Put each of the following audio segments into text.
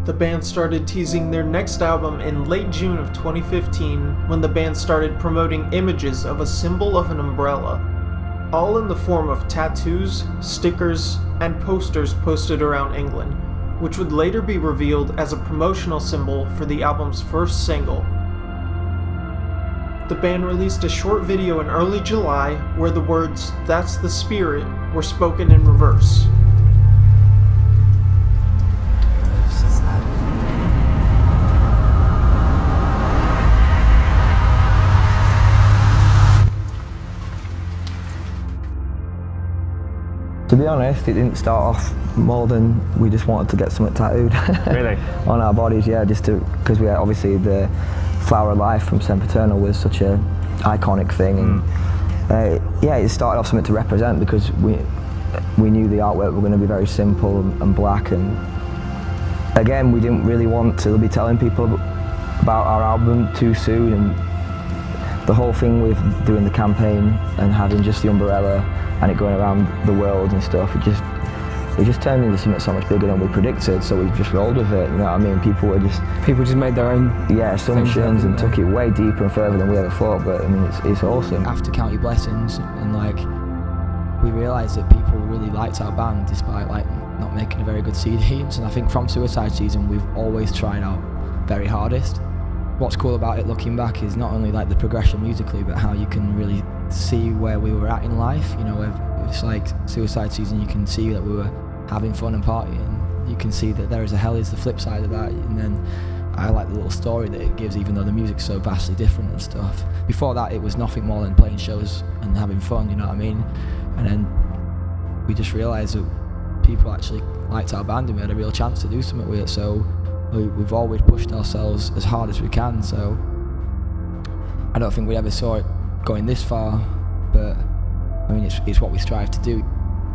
The band started teasing their next album in late June of 2015 when the band started promoting images of a symbol of an umbrella, all in the form of tattoos, stickers, and posters posted around England, which would later be revealed as a promotional symbol for the album's first single. The band released a short video in early July where the words, "That's the Spirit," were spoken in reverse. To be honest, it didn't start off more than we just wanted to get something tattooed. Really? On our bodies, yeah, just to, because we obviously the Flower of Life from Sempiternal was such a iconic thing, and yeah, it started off something to represent because we knew the artwork were going to be very simple and black, and again, we didn't really want to be telling people about our album too soon, and the whole thing with doing the campaign and having just the umbrella and it going around the world and stuff, it just turned into something so much bigger than we predicted, so we just rolled with it, you know what I mean? People just made their own assumptions and took it way deeper and further than we ever thought, but I mean, it's awesome. After Count Your Blessings, and like, we realised that people really liked our band despite like not making a very good CDs, and I think from Suicide Season we've always tried our very hardest. What's cool about it looking back is not only like the progression musically, but how you can really see where we were at in life. You know, it's like Suicide Season, you can see that we were having fun and partying. You can see that There Is a Hell is the flip side of that, and then I like the little story that it gives, even though the music's so vastly different and stuff. Before that, it was nothing more than playing shows and having fun, you know what I mean? And then we just realised that people actually liked our band and we had a real chance to do something with it, so we've always pushed ourselves as hard as we can, so I don't think we ever saw it going this far, but I mean, it's what we strive to do.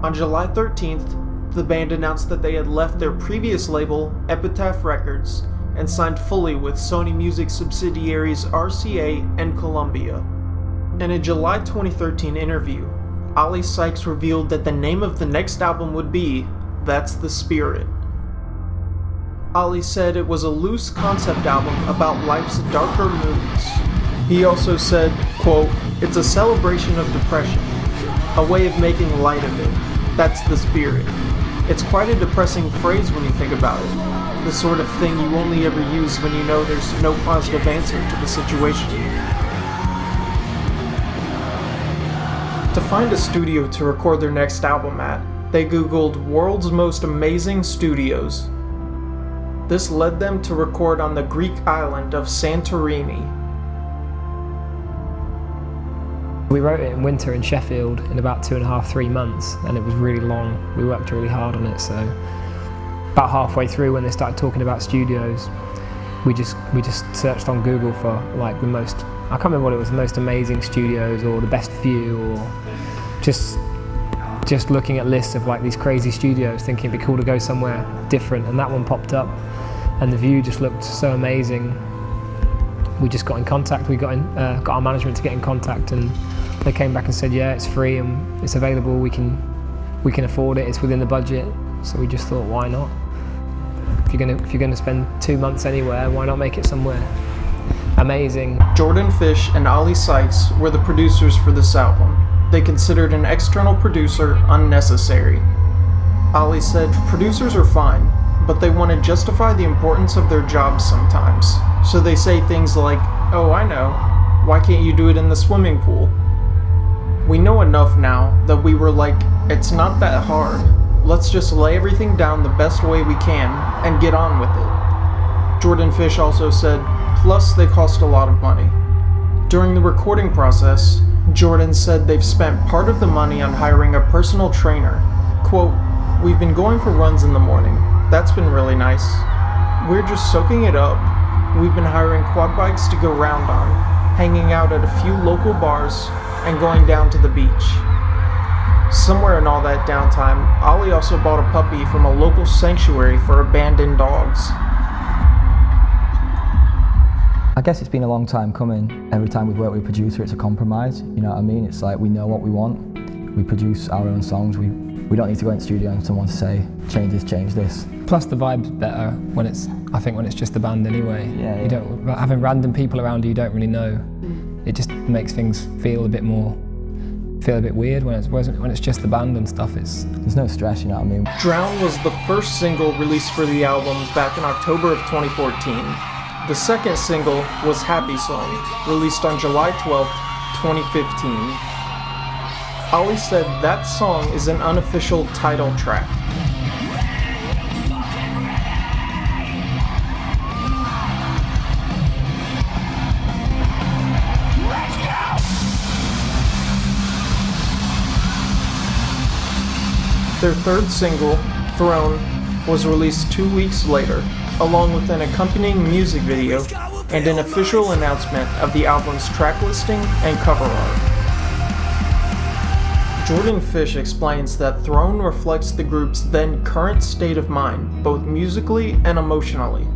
On July 13th, the band announced that they had left their previous label, Epitaph Records, and signed fully with Sony Music subsidiaries RCA and Columbia. In a July 2013 interview, Oli Sykes revealed that the name of the next album would be That's the Spirit. Oli said it was a loose concept album about life's darker moods. He also said, quote, "It's a celebration of depression, a way of making light of it. That's the spirit." It's quite a depressing phrase when you think about it. The sort of thing you only ever use when you know there's no positive answer to the situation. To find a studio to record their next album at, they Googled "world's most amazing studios." This led them to record on the Greek island of Santorini. We wrote it in winter in Sheffield in about 2.5, 3 months, and it was really long. We worked really hard on it, so about halfway through when they started talking about studios, we just searched on Google for like the most, I can't remember what it was, the most amazing studios or the best view, or just looking at lists of like these crazy studios, thinking it'd be cool to go somewhere different, and that one popped up, and the view just looked so amazing. We just got in contact. We got our management to get in contact, and they came back and said, yeah, it's free and it's available. We can afford it. It's within the budget. So we just thought, why not? If you're gonna spend 2 months anywhere, why not make it somewhere amazing? Jordan Fish and Oli Sykes were the producers for this album. They considered an external producer unnecessary. Oli said, "Producers are fine, but they want to justify the importance of their jobs sometimes. So they say things like, 'Oh, I know. Why can't you do it in the swimming pool?' We know enough now that we were like, it's not that hard. Let's just lay everything down the best way we can and get on with it." Jordan Fish also said, plus they cost a lot of money. During the recording process, Jordan said they've spent part of the money on hiring a personal trainer. Quote, "We've been going for runs in the morning. That's been really nice. We're just soaking it up. We've been hiring quad bikes to go round on, hanging out at a few local bars, and going down to the beach." Somewhere in all that downtime, Oli also bought a puppy from a local sanctuary for abandoned dogs. I guess it's been a long time coming. Every time we've worked with a producer, it's a compromise. You know what I mean? It's like we know what we want. We produce our own songs. We We don't need to go in the studio and someone to say, change this. Plus the vibe's better when it's just the band anyway. Yeah, You don't, having random people around you don't really know. It just makes things feel a bit weird when it's just the band and stuff. There's no stress, you know what I mean? Drown was the first single released for the album back in October of 2014. The second single was Happy Song, released on July 12th, 2015. Ollie said that song is an unofficial title track. Their third single, Throne, was released 2 weeks later, along with an accompanying music video and an official announcement of the album's track listing and cover art. Jordan Fish explains that Throne reflects the group's then current state of mind, both musically and emotionally.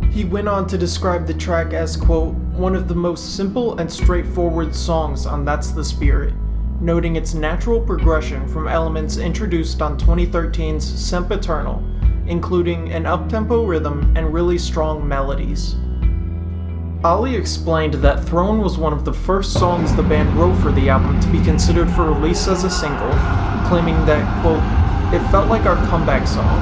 He went on to describe the track as, quote, one of the most simple and straightforward songs on That's the Spirit, noting its natural progression from elements introduced on 2013's Sempiternal, including an up-tempo rhythm and really strong melodies. Ollie explained that Throne was one of the first songs the band wrote for the album to be considered for release as a single, claiming that, quote, it felt like our comeback song.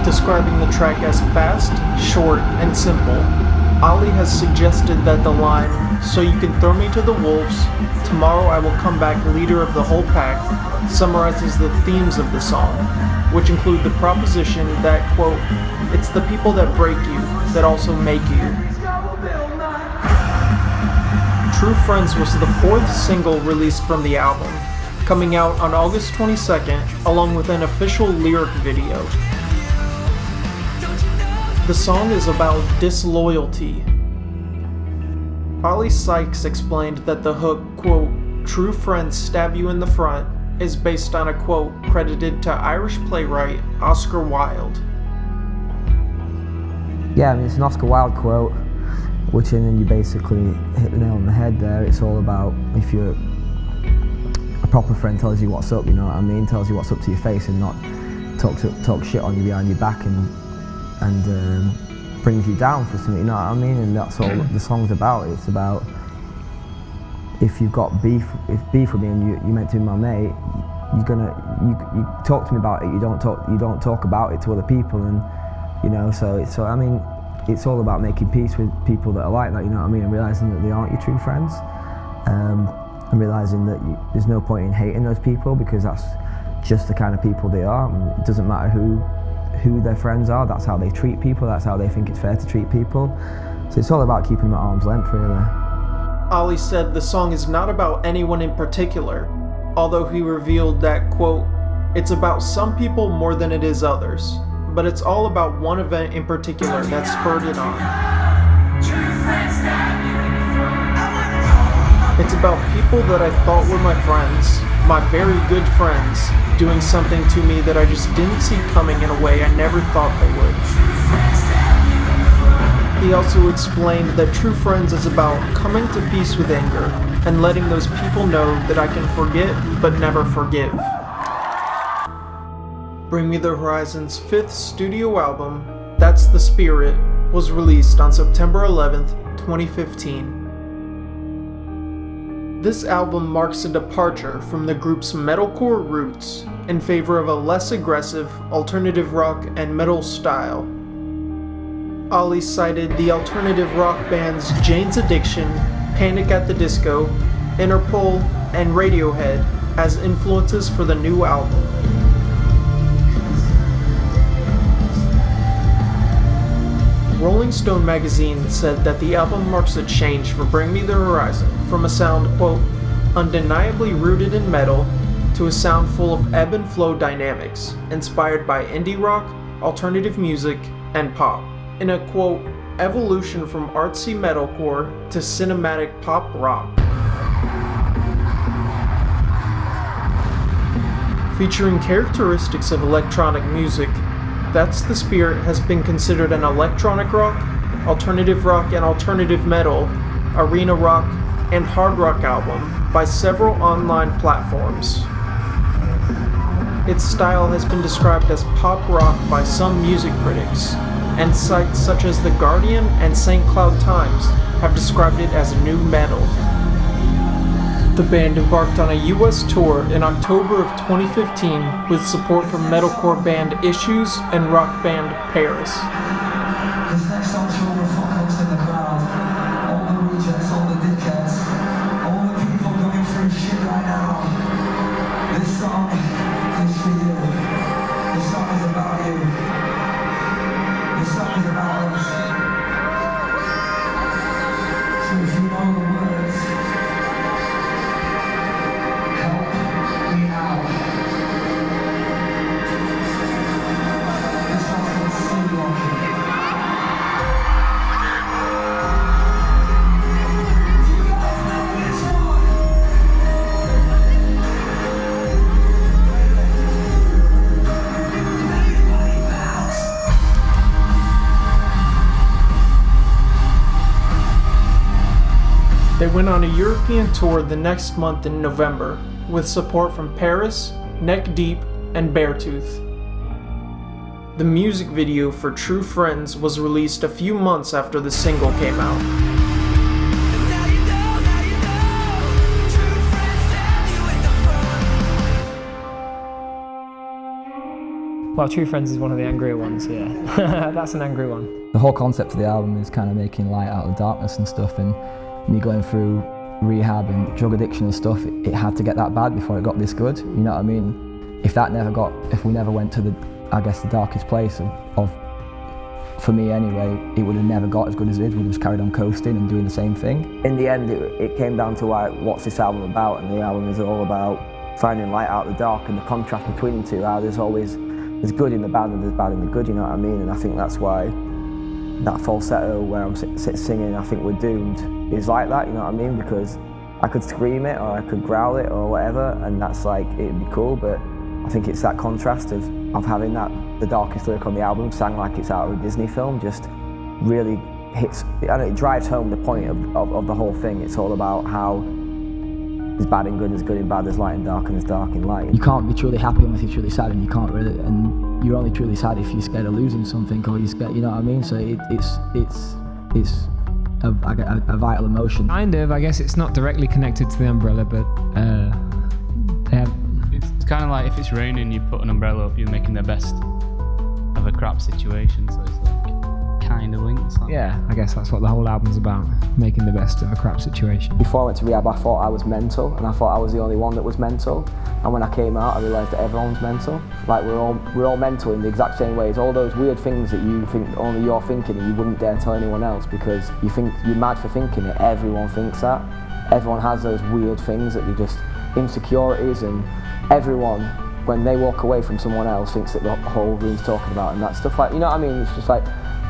Describing the track as fast, short, and simple, Ollie has suggested that the line, "So you can throw me to the wolves, tomorrow I will come back leader of the whole pack," summarizes the themes of the song, which include the proposition that, quote, it's the people that break you that also make you. True Friends was the fourth single released from the album, coming out on August 22nd, along with an official lyric video. The song is about disloyalty. Ollie Sykes explained that the hook, quote, "True friends stab you in the front," is based on a quote credited to Irish playwright Oscar Wilde. Yeah, I mean, it's an Oscar Wilde quote, which then you basically hit the nail on the head there. It's all about if you're a proper friend tells you what's up, you know what I mean, tells you what's up to your face and not talk shit on you behind your back and brings you down for something, you know what I mean? And that's all the song's about. It's about if you've got beef with me and you meant to be my mate, you talk to me about it. You don't talk about it to other people, and you know. So I mean, it's all about making peace with people that are like that, you know what I mean, and realizing that they aren't your true friends, and realizing that there's no point in hating those people because that's just the kind of people they are. And it doesn't matter who their friends are, that's how they treat people, that's how they think it's fair to treat people. So it's all about keeping them at arm's length, really. Ollie said the song is not about anyone in particular, although he revealed that, quote, it's about some people more than it is others, but it's all about one event in particular that spurred it on. It's about people that I thought were my friends, my very good friends, doing something to me that I just didn't see coming in a way I never thought they would. He also explained that True Friends is about coming to peace with anger and letting those people know that I can forget but never forgive. Bring Me the Horizon's fifth studio album, That's the Spirit, was released on September 11th, 2015. This album marks a departure from the group's metalcore roots in favor of a less aggressive alternative rock and metal style. Ollie cited the alternative rock bands Jane's Addiction, Panic at the Disco, Interpol, and Radiohead as influences for the new album. Rolling Stone magazine said that the album marks a change for Bring Me the Horizon from a sound, quote, undeniably rooted in metal to a sound full of ebb and flow dynamics, inspired by indie rock, alternative music, and pop, in a, quote, evolution from artsy metalcore to cinematic pop rock. Featuring characteristics of electronic music, That's the Spirit has been considered an electronic rock, alternative rock and alternative metal, arena rock, and hard rock album by several online platforms. Its style has been described as pop rock by some music critics, and sites such as The Guardian and St. Cloud Times have described it as new metal. The band embarked on a US tour in October of 2015 with support from metalcore band Issues and rock band Paris. This next song's for all the fuck-ups in the crowd, all the rejects, all the dickheads, all the people going through shit right now. This song is for you. This song is about you. This song is about us. So if you know the words, help me out. This song's called Sleepwalking. They went on a European tour the next month in November, with support from Paris, Neck Deep, and Beartooth. The music video for True Friends was released a few months after the single came out. Well, True Friends is one of the angrier ones, yeah. That's an angry one. The whole concept of the album is kind of making light out of the darkness and stuff, and me going through rehab and drug addiction and stuff, it had to get that bad before it got this good, you know what I mean? If we never went to the darkest place for me anyway, it would have never got as good as it is. We would have just carried on coasting and doing the same thing. In the end, it came down to what's this album about, and the album is all about finding light out of the dark and the contrast between the two, how there's good in the bad and there's bad in the good, you know what I mean? And I think that's why that falsetto where I'm singing, I think we're doomed, is like that, you know what I mean? Because I could scream it or I could growl it or whatever, and that's like, it'd be cool, but I think it's that contrast of having the darkest lyric on the album sang like it's out of a Disney film, just really hits, and it drives home the point of the whole thing. It's all about how there's bad and good, there's good and bad, there's light and dark, and there's dark and light. You can't be truly happy unless you're truly sad, and you can't really, and you're only truly sad if you're scared of losing something, or you're scared, you know what I mean? So it's a vital emotion. Kind of, I guess it's not directly connected to the umbrella, but it's kind of like if it's raining, you put an umbrella up, you're making the best of a crap situation, so it's like kind of linked. Yeah, I guess that's what the whole album's about, making the best of a crap situation. Before I went to rehab, I thought I was mental, and I thought I was the only one that was mental. And when I came out, I realised that everyone's mental. Like we're all mental in the exact same ways. All those weird things that you think only you're thinking, and you wouldn't dare tell anyone else because you think you're mad for thinking it. Everyone thinks that. Everyone has those weird things that they just insecurities, and everyone, when they walk away from someone else, thinks that the whole room's talking about, and that stuff. Like, you know what I mean? It's just like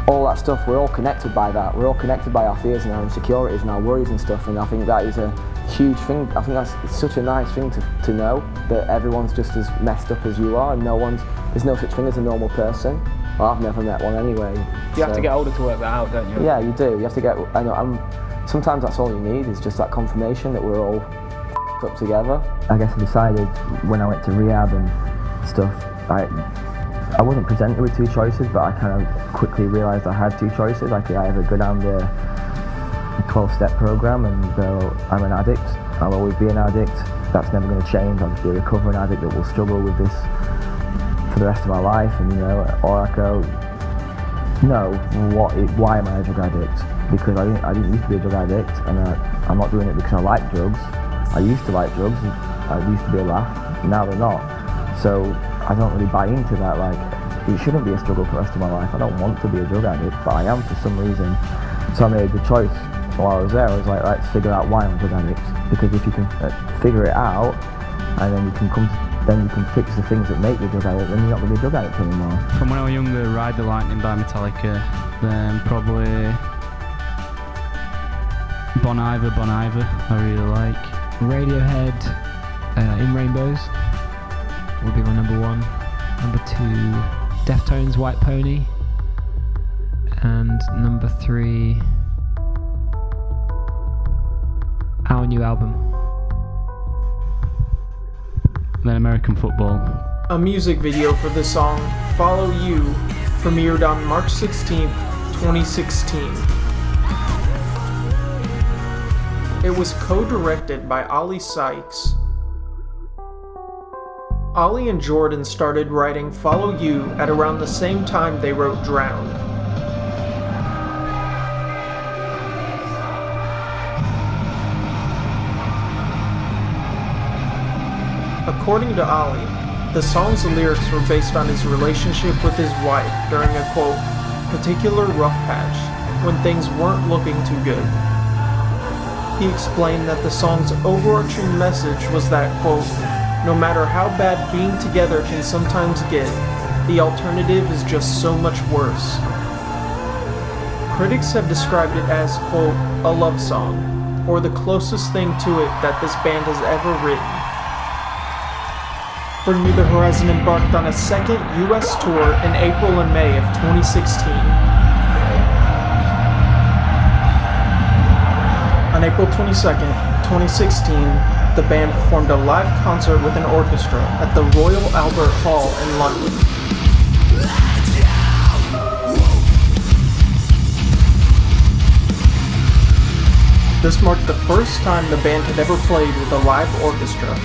all that stuff. We're all connected by that. We're all connected by our fears and our insecurities and our worries and stuff. And I think that is a huge thing. I think it's such a nice thing to know that everyone's just as messed up as you are, and there's no such thing as a normal person. Well, I've never met one anyway. You have to get older to work that out, don't you? Yeah, you do. You have to get. I know. Sometimes that's all you need is just that confirmation that we're all up together. I guess I decided when I went to rehab and stuff, I wasn't presented with two choices, but I kind of quickly realised I had two choices. I could either go down the 12-step program and go, I'm an addict, I'll always be an addict, that's never going to change, I'll just be a recovering addict that will struggle with this for the rest of my life, and or I go, no, why am I a drug addict? Because I didn't used to be a drug addict, and I'm not doing it because I like drugs. I used to like drugs, I used to be a laugh, now they're not. So I don't really buy into that, like, it shouldn't be a struggle for the rest of my life. I don't want to be a drug addict, but I am for some reason. So I made the choice while I was there. I was like, let's figure out why I'm a drug addict. Because if you can figure it out, and then you can fix the things that make you a drug addict, then you're not going to be a drug addict anymore. From when I was younger, Ride the Lightning by Metallica, then probably Bon Iver, I really like. Radiohead, In Rainbows will be my number one. Number two, Deftones, White Pony. And number three, our new album. And then American football. A music video for the song Follow You premiered on March 16th, 2016. It was co-directed by Ollie Sykes. Ollie and Jordan started writing Follow You at around the same time they wrote Drowned. According to Ollie, the song's lyrics were based on his relationship with his wife during a, quote, particular rough patch, when things weren't looking too good. He explained that the song's overarching message was that, quote, no matter how bad being together can sometimes get, the alternative is just so much worse. Critics have described it as, quote, a love song, or the closest thing to it that this band has ever written. Bring Me the Horizon embarked on a second US tour in April and May of 2016. On April 22nd, 2016, the band performed a live concert with an orchestra at the Royal Albert Hall in London. This marked the first time the band had ever played with a live orchestra.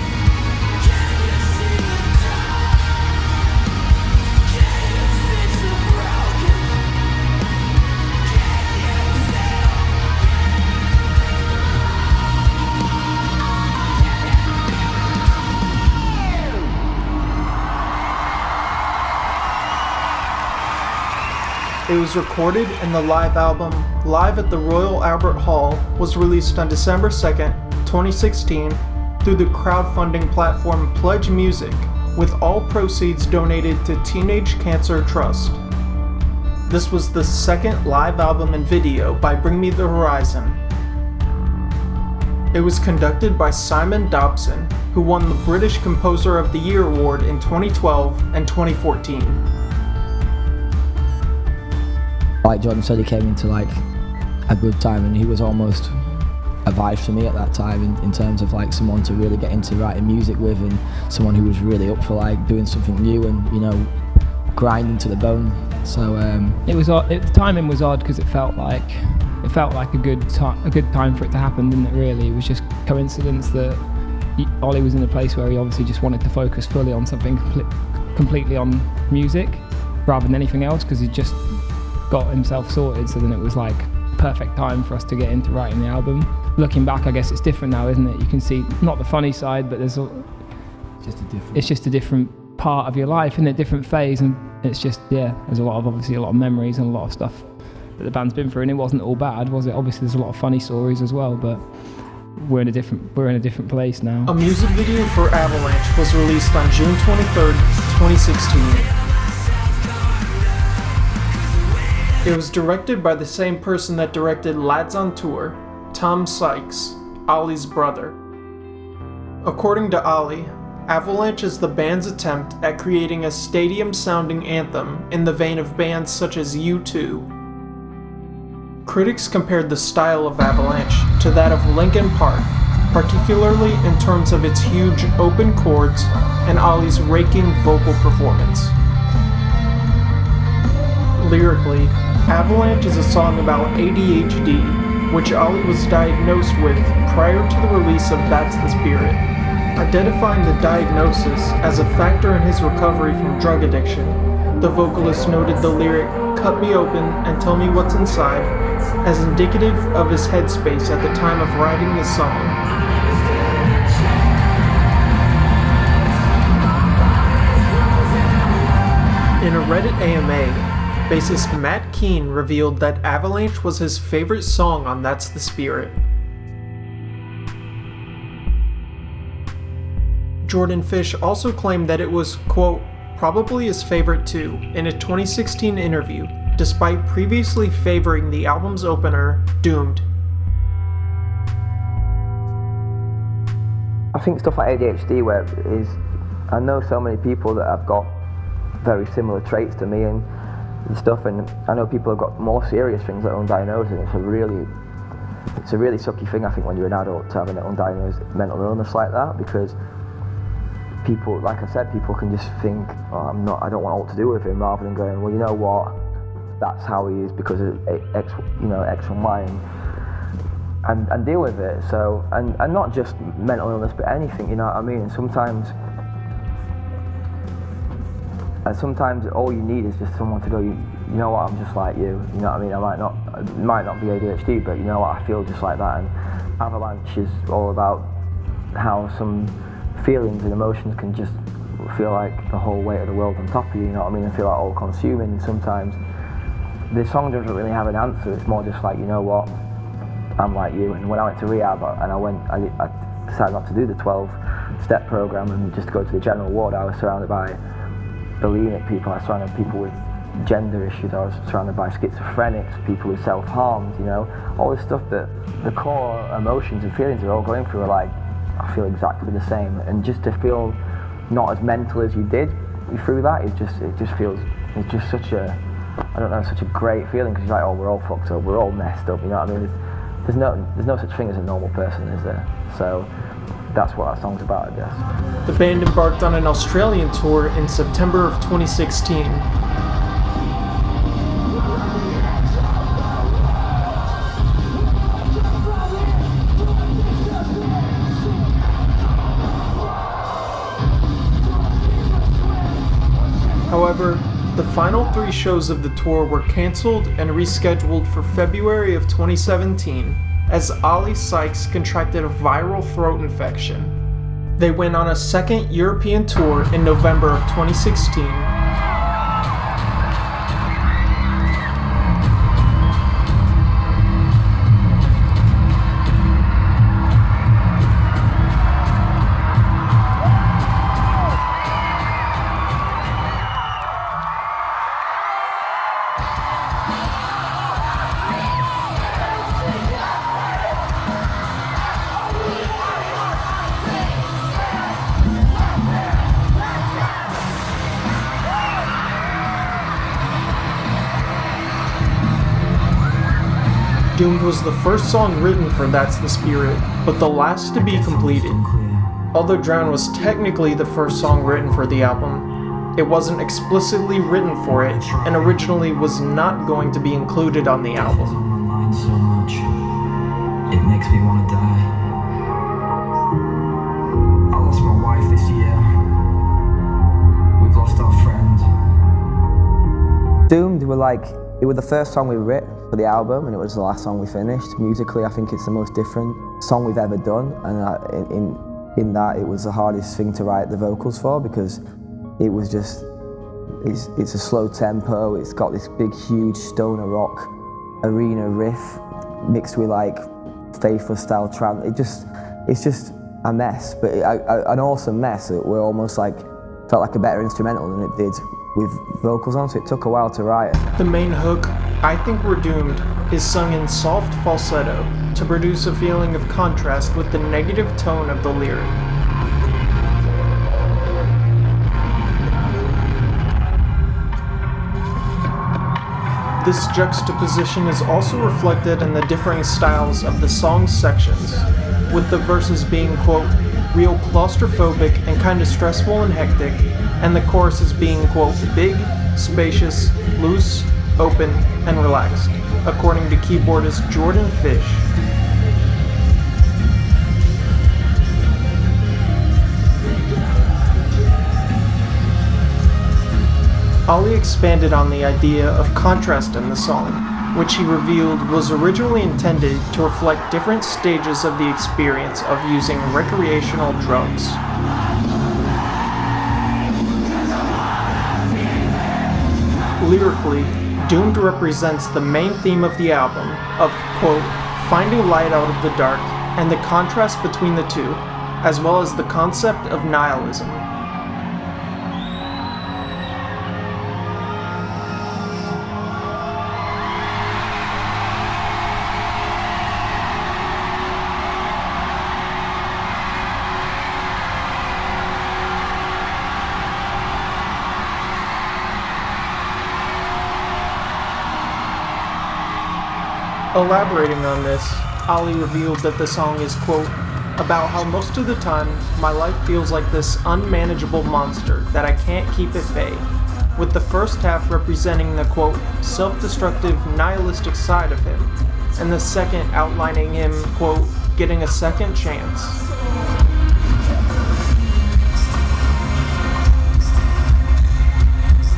It was recorded, and the live album, Live at the Royal Albert Hall, was released on December 2nd, 2016, through the crowdfunding platform Pledge Music, with all proceeds donated to Teenage Cancer Trust. This was the second live album and video by Bring Me the Horizon. It was conducted by Simon Dobson, who won the British Composer of the Year award in 2012 and 2014. Like Jordan said, he came into like a good time, and he was almost a vibe for me at that time in terms of like someone to really get into writing music with, and someone who was really up for like doing something new and, you know, grinding to the bone. So it was odd. The timing was odd because it felt like a good time for it to happen, didn't it? Really, it was just coincidence that Ollie was in a place where he obviously just wanted to focus fully on something completely on music rather than anything else, because he just got himself sorted. So then it was like perfect time for us to get into writing the album. Looking back, I guess it's different now, isn't it? You can see not the funny side, but it's just a different part of your life, isn't it? Different phase, and it's just, yeah, there's a lot of memories and a lot of stuff that the band's been through, and it wasn't all bad, was it? Obviously there's a lot of funny stories as well, but we're in a different place now. A music video for Avalanche was released on June 23rd, 2016. It was directed by the same person that directed Lads on Tour, Tom Sykes, Ollie's brother. According to Ollie, Avalanche is the band's attempt at creating a stadium-sounding anthem in the vein of bands such as U2. Critics compared the style of Avalanche to that of Linkin Park, particularly in terms of its huge open chords and Ollie's raking vocal performance. Lyrically, Avalanche is a song about ADHD, which Ollie was diagnosed with prior to the release of That's the Spirit. Identifying the diagnosis as a factor in his recovery from drug addiction, the vocalist noted the lyric, "Cut me open and tell me what's inside," as indicative of his headspace at the time of writing the song. In a Reddit AMA, bassist Matt Keane revealed that Avalanche was his favorite song on That's the Spirit. Jordan Fish also claimed that it was, quote, probably his favorite too, in a 2016 interview, despite previously favoring the album's opener, Doomed. I think stuff like ADHD, where I know so many people that have got very similar traits to me and stuff, and I know people have got more serious things that are undiagnosed, and it's a really it's a really sucky thing, I think, when you're an adult to have an undiagnosed mental illness like that, because people, like I said, people can just think, oh, I don't want all to do with him, rather than going, well, you know what, that's how he is because of X, X and Y, and deal with it. So, and not just mental illness, but anything, you know what I mean? And sometimes all you need is just someone to go, you know what, I'm just like you know what I mean? It might not be ADHD, but you know what, I feel just like that. And Avalanche is all about how some feelings and emotions can just feel like the whole weight of the world on top of you, you know what I mean? And feel like all consuming. And sometimes the song doesn't really have an answer, it's more just like, you know what, I'm like you. And when I went to rehab and I decided not to do the 12-step program and just go to the general ward, I was surrounded by bulimic people, I was surrounded by people with gender issues, I was surrounded by schizophrenics, people who self-harmed, you know, all this stuff that the core emotions and feelings they're all going through are like, I feel exactly the same. And just to feel not as mental as you did through that, it's just such a, I don't know, such a great feeling, because you're like, oh, we're all fucked up, we're all messed up, you know what I mean? There's no such thing as a normal person, is there? So that's what that song's about, I guess. The band embarked on an Australian tour in September of 2016. However, the final 3 shows of the tour were cancelled and rescheduled for February of 2017 as Ollie Sykes contracted a viral throat infection. They went on a second European tour in November of 2016. Doomed was the first song written for That's the Spirit, but the last to be completed. Although Drown was technically the first song written for the album, it wasn't explicitly written for it, and originally was not going to be included on the album. So much, it makes me want to die. I lost my wife this year. We've lost our friend. Doomed it was the first song we wrote for the album, and it was the last song we finished. Musically, I think it's the most different song we've ever done, and in that it was the hardest thing to write the vocals for, because it was just, it's a slow tempo, it's got this big huge stoner rock arena riff mixed with like Faithless style trance. It's just a mess, but an awesome mess. It were almost like, felt like a better instrumental than it did with vocals on, so it took a while to write. The main hook, I Think We're Doomed, is sung in soft falsetto to produce a feeling of contrast with the negative tone of the lyric. This juxtaposition is also reflected in the differing styles of the song's sections, with the verses being, quote, real claustrophobic and kinda stressful and hectic, and the choruses being, quote, big, spacious, loose, open, and relaxed, according to keyboardist Jordan Fish. Ollie expanded on the idea of contrast in the song, which he revealed was originally intended to reflect different stages of the experience of using recreational drugs. Lyrically, Doomed represents the main theme of the album of, quote, finding light out of the dark and the contrast between the two, as well as the concept of nihilism. Elaborating on this, Ollie revealed that the song is, quote, about how most of the time my life feels like this unmanageable monster that I can't keep at bay, with the first half representing the, quote, self-destructive, nihilistic side of him, and the second outlining him, quote, getting a second chance.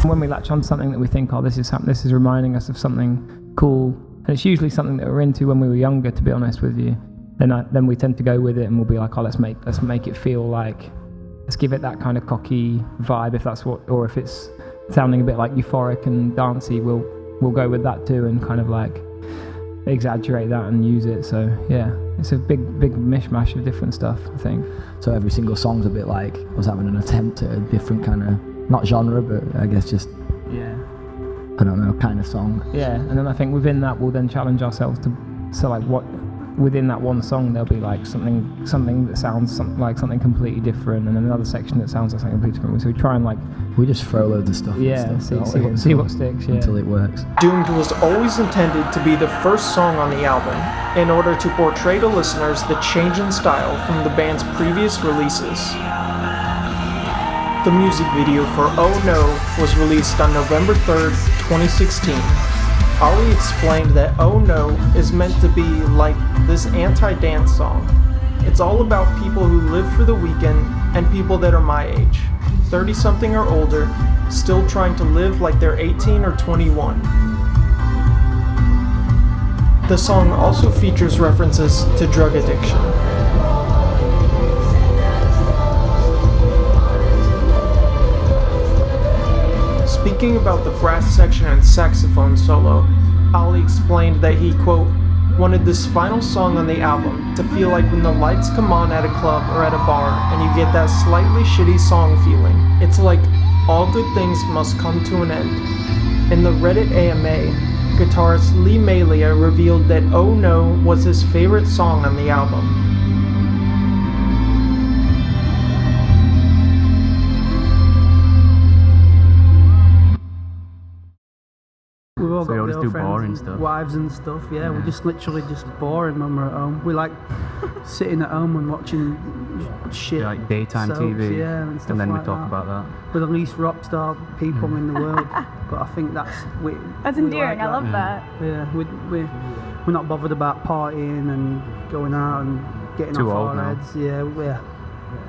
When we latch on to something that we think, oh, this is reminding us of something cool, and it's usually something that we're into when we were younger, to be honest with you, then we tend to go with it, and we'll be like, oh, let's make it feel like, let's give it that kind of cocky vibe, if that's what, or if it's sounding a bit like euphoric and dancey, we'll go with that too, and kind of like exaggerate that and use it. So yeah, it's a big mishmash of different stuff, I think. So every single song's a bit like us having an attempt at a different kind of, not genre, but I guess just, yeah, I don't know, kind of song. Yeah, and then I think within that we'll then challenge ourselves to, so like what, within that one song there'll be like something that sounds like something completely different, and then another section that sounds like something completely different. So we try and like, we just throw loads of stuff. Yeah, see what sticks. Yeah. Until it works. Doomed was always intended to be the first song on the album, in order to portray to listeners the change in style from the band's previous releases. The music video for Oh No was released on November 3rd, 2016. Ollie explained that Oh No is meant to be like this anti-dance song. It's all about people who live for the weekend and people that are my age, 30-something or older, still trying to live like they're 18 or 21. The song also features references to drug addiction. Speaking about the brass section and saxophone solo, Ollie explained that he, quote, wanted this final song on the album to feel like when the lights come on at a club or at a bar and you get that slightly shitty song feeling. It's like all good things must come to an end. In the Reddit AMA, guitarist Lee Malia revealed that Oh No was his favorite song on the album. We've all So you got always do girlfriends boring and stuff? wives and stuff, yeah. We're just literally just boring when we're at home. We like sitting at home and watching shit. Yeah, like daytime soaps, TV, yeah, and stuff and then like we talk that. about that. We're the least rock star people in the world, but I think that's That's we endearing. like I love that. Yeah, we're not bothered about partying and going out and getting Too off old our now. heads.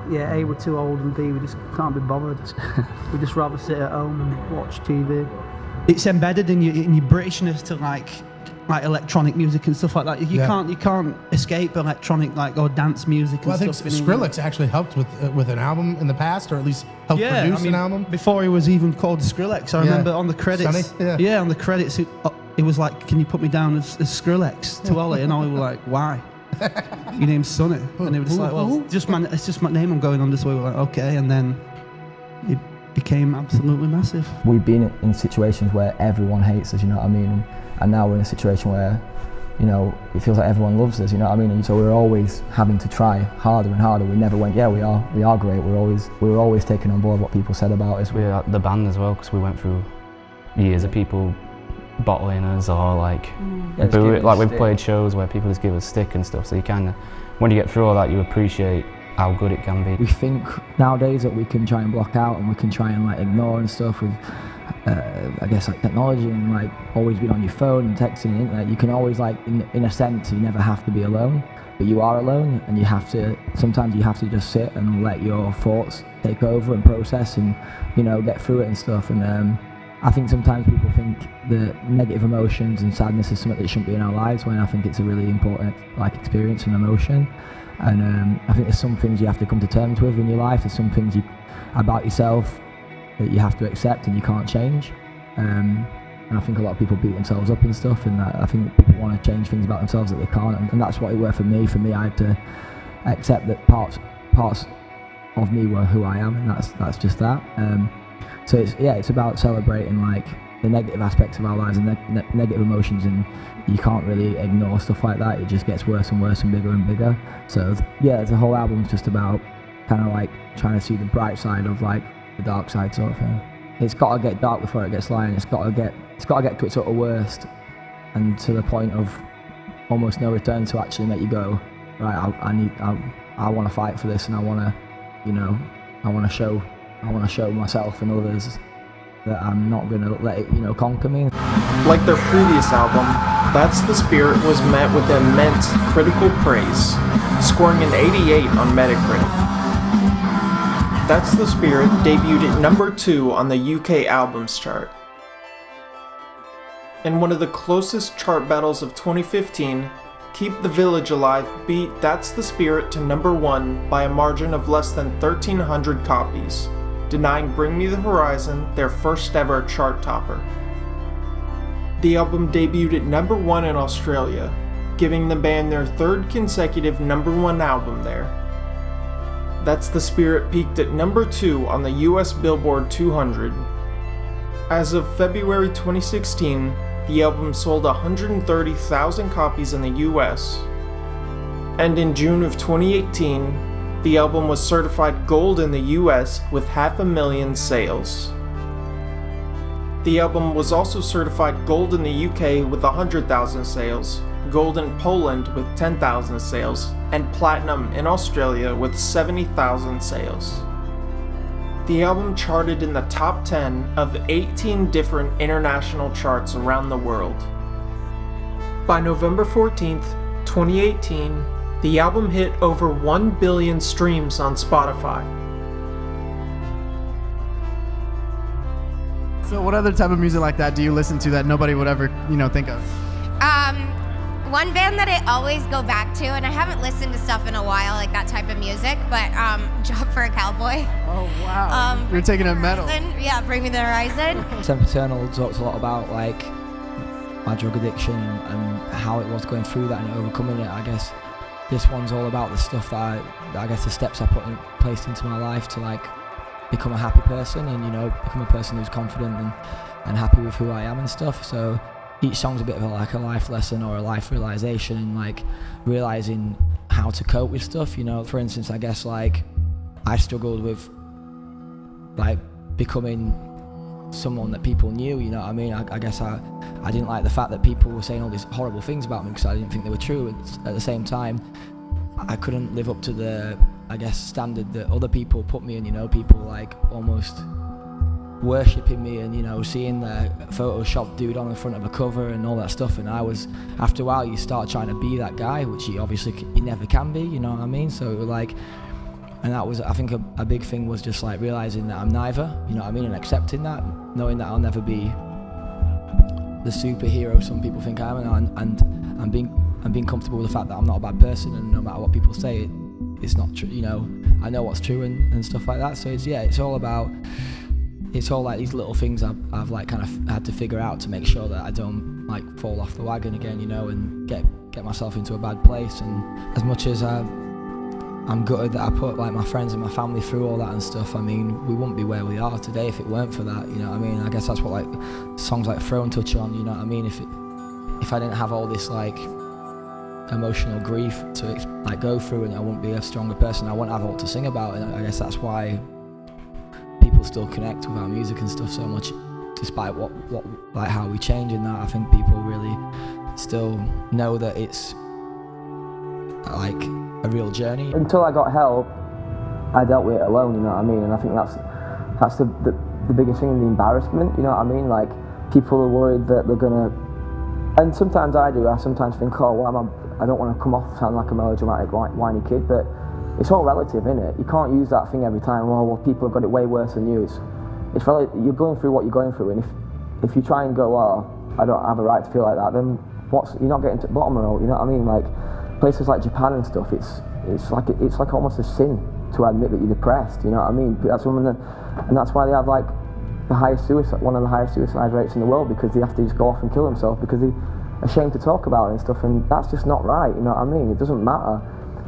Yeah, A, we're too old, and B, we just can't be bothered. We just rather sit at home and watch TV. It's embedded in your Britishness to like electronic music and stuff like that. You can't escape electronic or dance music and Well, I think stuff. Skrillex actually helped with an album in the past, or at least helped produce an album. Before he was even called Skrillex, I remember on the credits. Sonny? On the credits, it was like, "Can you put me down as Skrillex?" to Ollie, and Ollie was like, "Why? Your name's Sonny," and he was like, "Well, it's just my name. I'm going on this way." We're like, "Okay," and then it became absolutely massive. We've been in situations where everyone hates us, you know what I mean? And now we're in a situation where, you know, it feels like everyone loves us, you know what I mean? And so we're always having to try harder and harder. We never went, yeah, we are great. We were always taking on board what people said about us. We're the band as well, because we went through years of people bottling us, or we've played shows where people just give us stick and stuff. So you kind of, when you get through all that, you appreciate how good it can be. We think nowadays that we can try and block out and we can try and ignore and stuff with I guess technology and always being on your phone and texting and internet. You can always in a sense you never have to be alone, but you are alone, and sometimes you have to just sit and let your thoughts take over and process and get through it and stuff. And I think sometimes people think that negative emotions and sadness is something that shouldn't be in our lives, when I think it's a really important experience and emotion. And I think there's some things you have to come to terms with in your life. There's some things about yourself that you have to accept and you can't change. And I think a lot of people beat themselves up and stuff, and I think people want to change things about themselves that they can't. And that's what it were for me. For me, I had to accept that parts of me were who I am, and that's just that. So it's about celebrating the negative aspects of our lives and negative emotions, and you can't really ignore stuff like that. It just gets worse and worse and bigger. So the whole album's just about kind of trying to see the bright side of the dark side sort of thing. It's got to get dark before it gets light. It's got to get to its sort of worst, and to the point of almost no return to actually make you go, right, I want to fight for this, and I want to, you know, I want to show myself and others that I'm not going to let it, you know, conquer me. Like their previous album, That's the Spirit was met with immense critical praise, scoring an 88 on Metacritic. That's the Spirit debuted at number 2 on the UK Albums Chart. In one of the closest chart battles of 2015, Keep the Village Alive beat That's the Spirit to number 1 by a margin of less than 1,300 copies, denying Bring Me the Horizon their first ever chart topper. The album debuted at number 1 in Australia, giving the band their 3rd consecutive number 1 album there. That's the Spirit peaked at number 2 on the US Billboard 200. As of February 2016, the album sold 130,000 copies in the US. And in June of 2018, the album was certified gold in the US with 500,000 sales. The album was also certified gold in the UK with 100,000 sales, gold in Poland with 10,000 sales, and platinum in Australia with 70,000 sales. The album charted in the top 10 of 18 different international charts around the world. By November 14th, 2018, the album hit over 1 billion streams on Spotify. So what other type of music like that do you listen to that nobody would ever, you know, think of? One band that I always go back to, and I haven't listened to stuff in a while, like that type of music, but Job for a Cowboy. Oh wow! You're taking a metal. Yeah, Bring Me the Horizon. Sempiternal talks a lot about like my drug addiction and how it was going through that and overcoming it. I guess this one's all about the stuff that I guess the steps I placed into my life to like become a happy person and, you know, become a person who's confident and happy with who I am and stuff. So each song's a bit of a life lesson or a life realization, and like realizing how to cope with stuff, you know. For instance, I guess like I struggled with like becoming someone that people knew, you know what I mean. I guess I didn't like the fact that people were saying all these horrible things about me because I didn't think they were true. At the same time, I couldn't live up to the, I guess, standard that other people put me in, you know, people like almost worshipping me and, you know, seeing the Photoshop dude on the front of a cover and all that stuff. And I was, after a while, you start trying to be that guy, which you obviously you never can be, you know what I mean? So it was like, and that was, I think a big thing was just like realizing that I'm neither, you know what I mean, and accepting that, knowing that I'll never be the superhero some people think I am, and being comfortable with the fact that I'm not a bad person, and no matter what people say, it's not true, you know, I know what's true and stuff like that. So it's all about, it's all like these little things I've like kind of had to figure out to make sure that I don't like fall off the wagon again, you know, and get myself into a bad place. And as much as I'm gutted that I put like my friends and my family through all that and stuff, I mean, we wouldn't be where we are today if it weren't for that, you know what I mean. I guess that's what like songs like Throne touch on, you know what I mean. If I didn't have all this like emotional grief to like go through, and I wouldn't be a stronger person, I wouldn't have all to sing about. And I guess that's why people still connect with our music and stuff so much, despite what like how we change in that. I think people really still know that it's like a real journey. Until I got help, I dealt with it alone, you know what I mean. And I think that's the biggest thing, the embarrassment, you know what I mean. Like, people are worried that they're gonna, and sometimes I sometimes think, oh, well, I don't want to come off sounding like a melodramatic, whiny kid, but it's all relative, innit? You can't use that thing every time, well, people have got it way worse than you. It's really, you're going through what you're going through, and if you try and go, oh, I don't have a right to feel like that, then you're not getting to the bottom of it, you know what I mean? Like, places like Japan and stuff, it's like almost a sin to admit that you're depressed, you know what I mean? And that's why they have like one of the highest suicide rates in the world, because they have to just go off and kill themselves because they're ashamed to talk about it and stuff, and that's just not right, you know what I mean? It doesn't matter.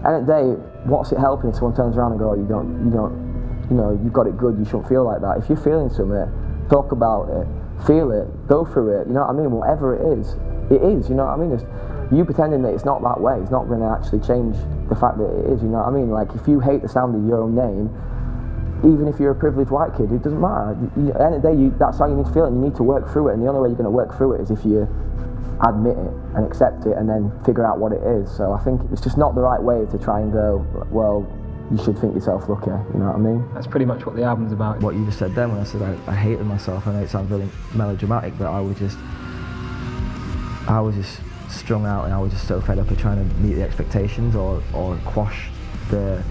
End of the day, what's it helping if someone turns around and goes, you don't, you know, you've got it good, you shouldn't feel like that. If you're feeling something, talk about it, feel it, go through it, you know what I mean? Whatever it is, you know what I mean? You pretending that it's not that way, it's not going to actually change the fact that it is, you know what I mean? Like, if you hate the sound of your own name, even if you're a privileged white kid, it doesn't matter. At the end of the day, that's how you need to feel, and you need to work through it. And the only way you're going to work through it is if you admit it and accept it, and then figure out what it is. So I think it's just not the right way to try and go, well, you should think yourself lucky. You know what I mean? That's pretty much what the album's about. What you just said then, when I said I hated myself, I know it sounds really melodramatic, but I was just strung out, and I was just so fed up of trying to meet the expectations or quash the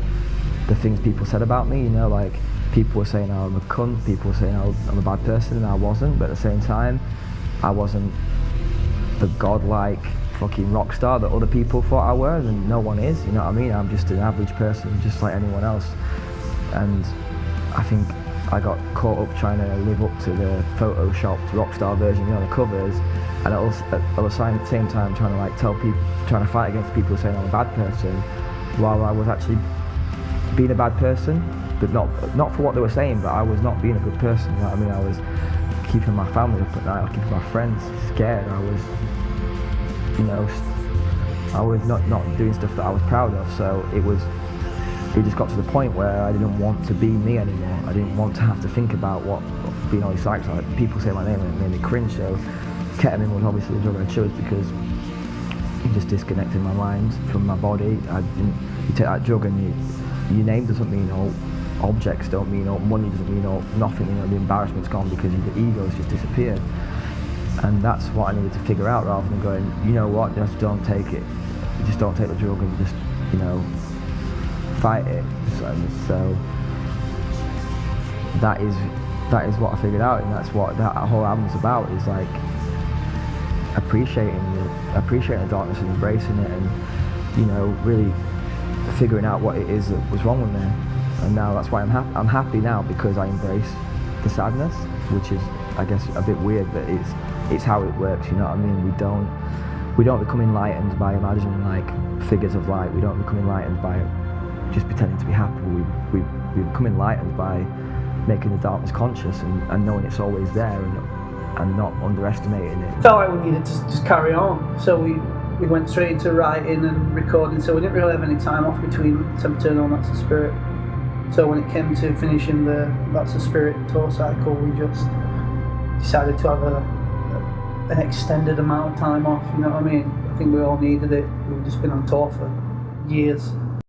things people said about me. You know, like people were saying I'm a cunt, people were saying I'm a bad person, and I wasn't. But at the same time, I wasn't the godlike fucking rock star that other people thought I was, and no one is. You know what I mean? I'm just an average person, just like anyone else. And I think I got caught up trying to live up to the photoshopped rock star version, you know, the covers, and at the same time trying to like tell people, trying to fight against people saying I'm a bad person, while I was actually being a bad person, but not for what they were saying, but I was not being a good person. You know what I mean? I was keeping my family up at night, I was keeping my friends scared. I was, you know, I was not doing stuff that I was proud of. So it just got to the point where I didn't want to be me anymore. I didn't want to have to think about what being on these sites. Like, people say my name and it made me cringe. So ketamine was obviously the drug I chose because it just disconnected my mind from my body. You take that drug and your name doesn't mean all, objects don't mean all, money doesn't mean all, nothing. You know, the embarrassment's gone because your ego's just disappeared. And that's what I needed to figure out, rather than going, you know what, just don't take it. Just don't take the drug and just, you know, fight it. So that is what I figured out, and that's what that whole album's about, is like appreciating the darkness and embracing it, and, you know, really figuring out what it is that was wrong with me. And now that's why I'm happy now, because I embrace the sadness, which is, I guess, a bit weird, but it's how it works. You know what I mean? We don't become enlightened by imagining like figures of light. We don't become enlightened by just pretending to be happy. We become enlightened by making the darkness conscious and knowing it's always there, and not underestimating it. Felt like we needed to just carry on, so we went straight into writing and recording. So we didn't really have any time off between Sempiternal and That's the Spirit. So when it came to finishing the That's the Spirit tour cycle, we just decided to have an extended amount of time off. You know what I mean? I think we all needed it. We've just been on tour for years.